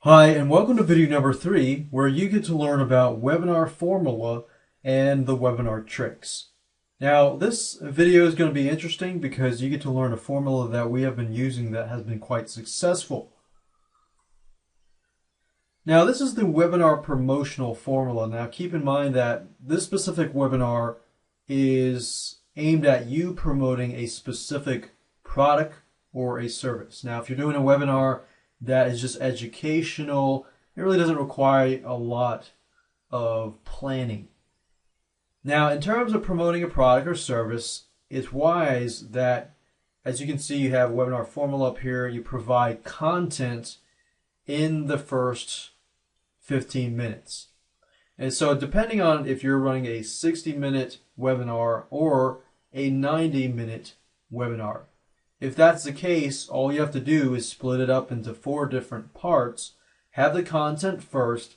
Hi, and welcome to video number 3, where you get to learn about webinar formula and the webinar tricks. Now, this video is going to be interesting because you get to learn a formula that we have been using that has been quite successful. Now, this is the webinar promotional formula. Now, keep in mind that this specific webinar is aimed at you promoting a specific product or a service. Now, if you're doing a webinar that is just educational, it really doesn't require a lot of planning. Now, in terms of promoting a product or service, it's wise that, as you can see, you have webinar formula up here. You provide content in the first 15 minutes. And so depending on if you're running a 60-minute webinar or a 90-minute webinar, if that's the case, all you have to do is split it up into 4 different parts, have the content first,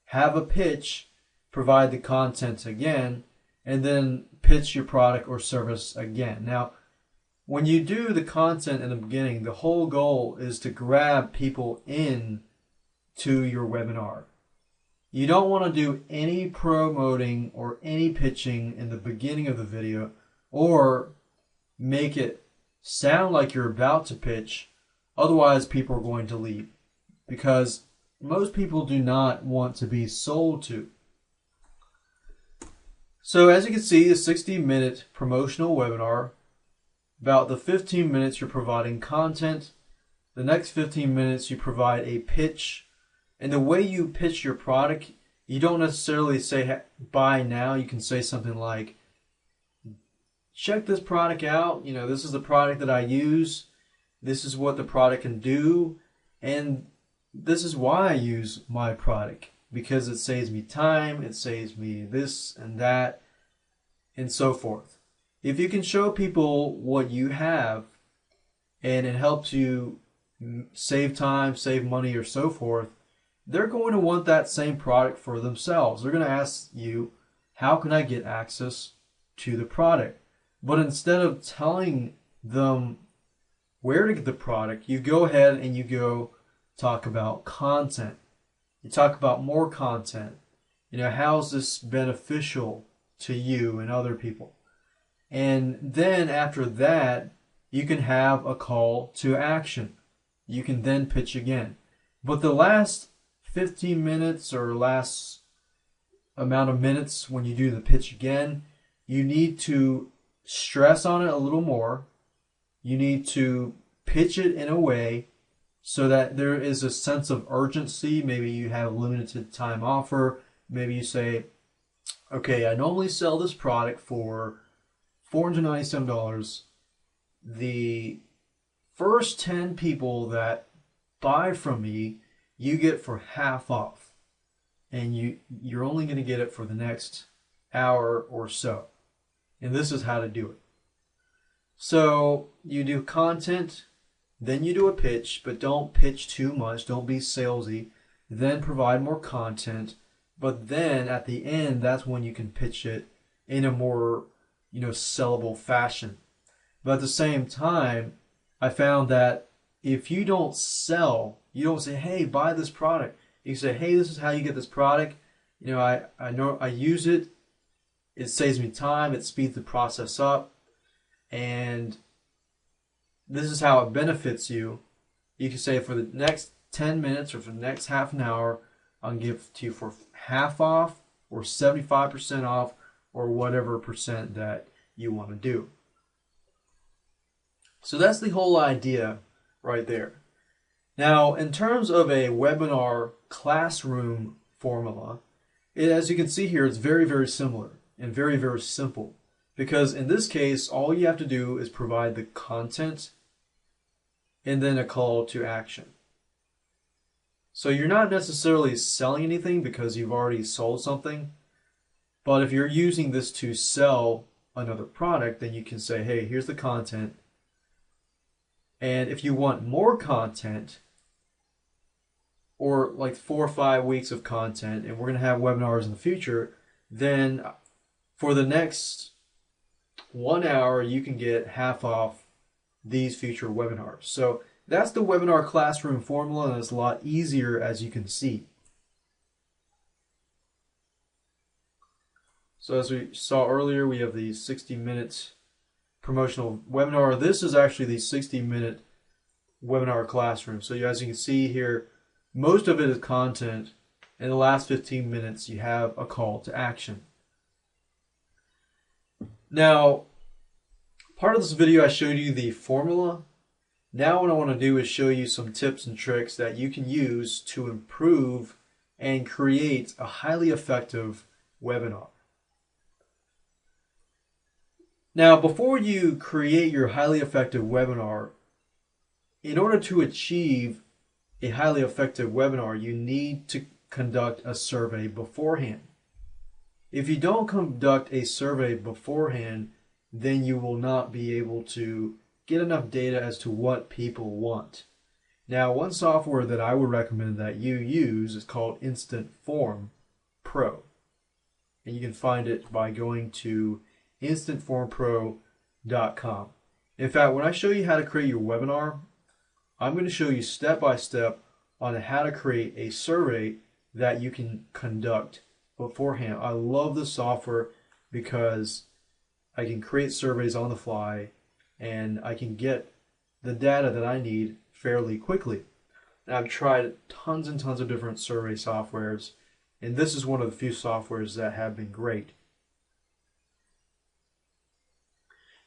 have a pitch, provide the content again, and then pitch your product or service again. Now, when you do the content in the beginning, the whole goal is to grab people in to your webinar. You don't want to do any promoting or any pitching in the beginning of the video or make it sound like you're about to pitch. Otherwise, people are going to leave because most people do not want to be sold to. So as you can see, a 60-minute promotional webinar, about the 15 minutes you're providing content, the next 15 minutes you provide a pitch. And the way you pitch your product, you don't necessarily say buy now. You can say something like, check this product out. You know, this is the product that I use. This is what the product can do. And this is why I use my product. Because it saves me time, it saves me this and that, and so forth. If you can show people what you have and it helps you save time, save money, or so forth, they're going to want that same product for themselves. They're going to ask you, how can I get access to the product? But instead of telling them where to get the product, you go ahead and you go talk about content. You talk about more content. You know, how is this beneficial to you and other people? And then after that, you can have a call to action. You can then pitch again. But the last 15 minutes or last amount of minutes when you do the pitch again, you need to stress on it a little more. You need to pitch it in a way so that there is a sense of urgency. Maybe you have a limited time offer. Maybe you say, okay, I normally sell this product for $497. The first 10 people that buy from me, you get for half off. And you're only going to get it for the next hour or so. And this is how to do it. So you do content, then you do a pitch, but don't pitch too much. Don't be salesy. Then provide more content. But then at the end, that's when you can pitch it in a more, sellable fashion. But at the same time, I found that if you don't sell, you don't say, hey, buy this product. You say, hey, this is how you get this product. I know I use it. It saves me time. It speeds the process up. And this is how it benefits you. You can say for the next 10 minutes or for the next half an hour, I'll give it to you for half off or 75% off or whatever percent that you want to do. So that's the whole idea right there. Now, in terms of a webinar classroom formula, as you can see here, it's very, very similar and very, very simple. Because in this case, all you have to do is provide the content and then a call to action. So you're not necessarily selling anything because you've already sold something. But if you're using this to sell another product, then you can say, hey, here's the content. And if you want more content, or like 4 or 5 weeks of content, and we're going to have webinars in the future, then for the next 1 hour, you can get half off these future webinars. So That's the webinar classroom formula, and it's a lot easier, as you can see. So as we saw earlier, we have the 60-minute promotional webinar. This is actually the 60-minute webinar classroom. So as you can see here, most of it is content. In the last 15 minutes, you have a call to action. Now, part of this video, I showed you the formula. Now what I want to do is show you some tips and tricks that you can use to improve and create a highly effective webinar. Now, before you create your highly effective webinar, in order to achieve a highly effective webinar, you need to conduct a survey beforehand. If you don't conduct a survey beforehand, then you will not be able to get enough data as to what people want. Now, one software that I would recommend that you use is called Instant Form Pro. And you can find it by going to instantformpro.com. In fact, when I show you how to create your webinar, I'm going to show you step by step on how to create a survey that you can conduct beforehand. I love this software because I can create surveys on the fly and I can get the data that I need fairly quickly. And I've tried tons and tons of different survey softwares, and this is one of the few softwares that have been great.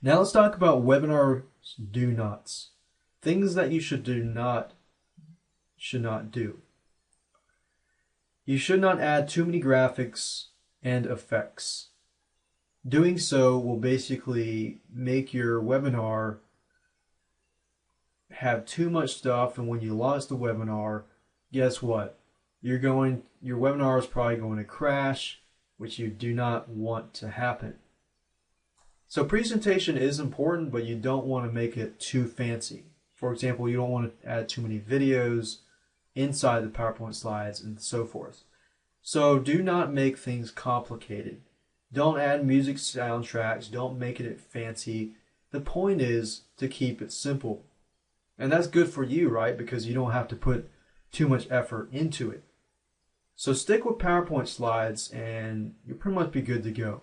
Now let's talk about webinar do-nots. Things that you should not do. You should not add too many graphics and effects. Doing so will basically make your webinar have too much stuff, and when you launch the webinar, guess what? Your webinar is probably going to crash, which you do not want to happen. So presentation is important, but you don't want to make it too fancy. For example, you don't want to add too many videos inside the PowerPoint slides and so forth. So do not make things complicated. Don't add music soundtracks. Don't make it fancy. The point is to keep it simple. And that's good for you, right? Because you don't have to put too much effort into it. So stick with PowerPoint slides and you'll pretty much be good to go.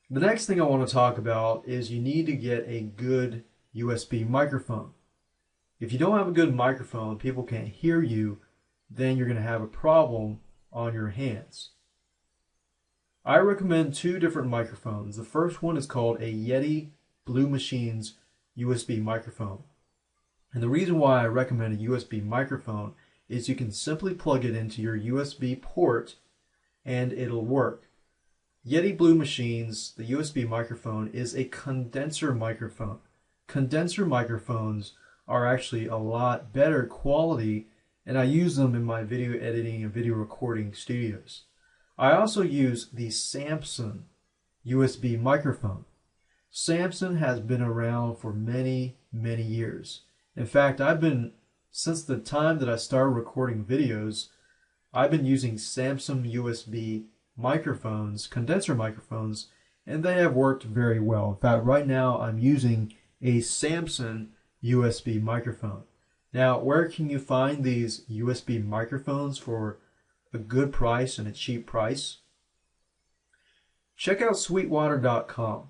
The next thing I want to talk about is you need to get a good USB microphone. If you don't have a good microphone, people can't hear you, then you're going to have a problem on your hands. I recommend two different microphones. The first one is called a Yeti Blue Machines USB microphone. And the reason why I recommend a USB microphone is you can simply plug it into your USB port and it'll work. Yeti Blue Machines, the USB microphone, is a condenser microphone. Condenser microphones are actually a lot better quality, and I use them in my video editing and video recording studios. I also use the Samson USB microphone. Samson has been around for many, many years. In fact, since the time that I started recording videos, I've been using Samson USB microphones, condenser microphones, and they have worked very well. In fact, right now I'm using a Samson USB microphone. Now, where can you find these USB microphones for a good price and a cheap price? Check out sweetwater.com.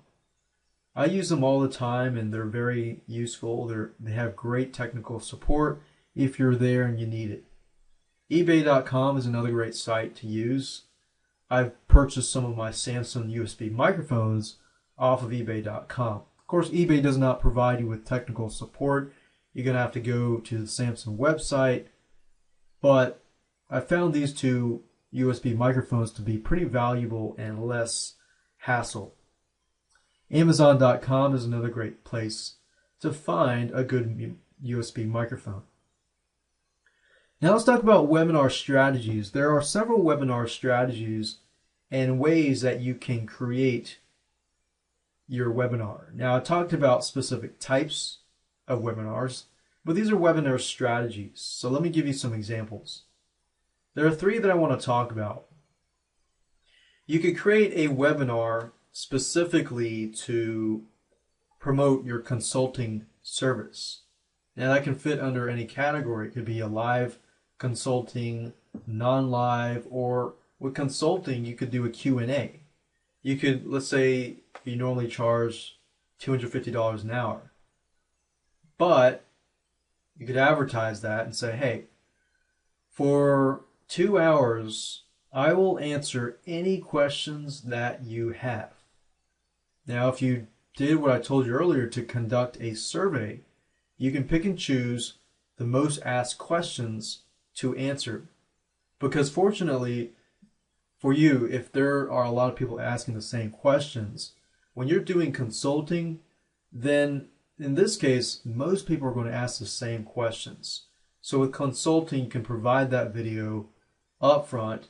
I use them all the time and they're very useful. They have great technical support if you're there and you need it. eBay.com is another great site to use. I've purchased some of my Samson USB microphones off of eBay.com. Of course, eBay does not provide you with technical support. You're going to have to go to the Samson website. But I found these two USB microphones to be pretty valuable and less hassle. Amazon.com is another great place to find a good USB microphone. Now let's talk about webinar strategies. There are several webinar strategies and ways that you can create your webinar. Now I talked about specific types of webinars, but these are webinar strategies. So let me give you some examples. There are three that I want to talk about. You could create a webinar specifically to promote your consulting service. Now that can fit under any category. It could be a live consulting, non-live, or with consulting, you could do a Q&A. You could, let's say you normally charge $250 an hour, but you could advertise that and say, hey, for 2 hours, I will answer any questions that you have. Now, if you did what I told you earlier to conduct a survey, you can pick and choose the most asked questions to answer. Because fortunately for you, if there are a lot of people asking the same questions, when you're doing consulting, then in this case, most people are going to ask the same questions. So with consulting, you can provide that video up front,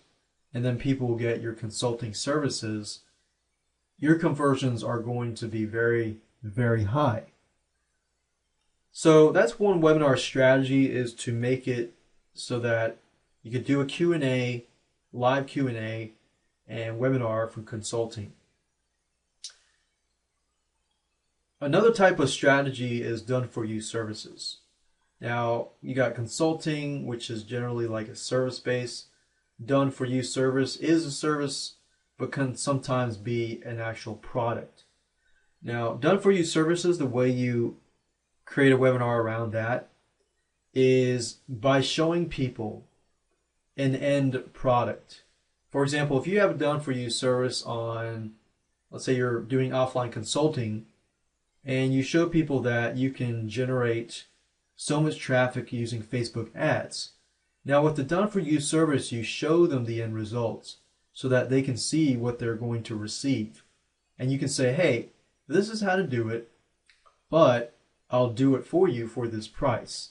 and then people will get your consulting services. Your conversions are going to be very, very high. So that's one webinar strategy, is to make it so that you could do a Q&A, live Q&A, and webinar from consulting. Another type of strategy is done-for-you services. Now, you got consulting, which is generally like a service-based. Done-for-you service is a service, but can sometimes be an actual product. Now, done-for-you services, the way you create a webinar around that is by showing people an end product. For example, if you have a done-for-you service on, let's say you're doing offline consulting, and you show people that you can generate so much traffic using Facebook ads. Now with the done-for-you service, you show them the end results so that they can see what they're going to receive. And you can say, hey, this is how to do it, but I'll do it for you for this price.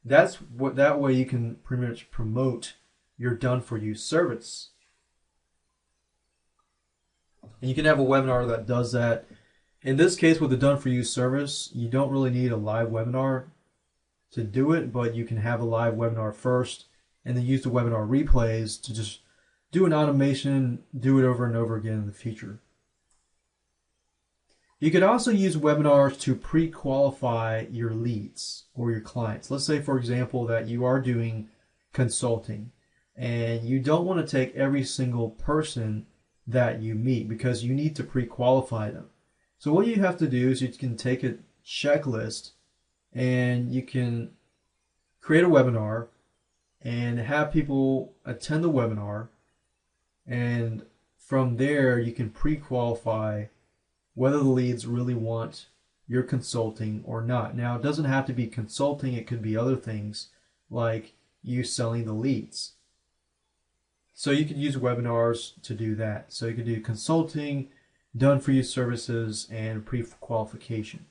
That way you can pretty much promote your done-for-you service. And you can have a webinar that does that. In this case, with the done-for-you service, you don't really need a live webinar to do it, but you can have a live webinar first and then use the webinar replays to just do an automation, do it over and over again in the future. You could also use webinars to pre-qualify your leads or your clients. Let's say, for example, that you are doing consulting and you don't want to take every single person that you meet because you need to pre-qualify them. So what you have to do is you can take a checklist and you can create a webinar and have people attend the webinar, and from there you can pre-qualify whether the leads really want your consulting or not. Now, it doesn't have to be consulting, it could be other things like you selling the leads. So you could use webinars to do that. So you could do consulting, done-for-you services, and pre-qualification.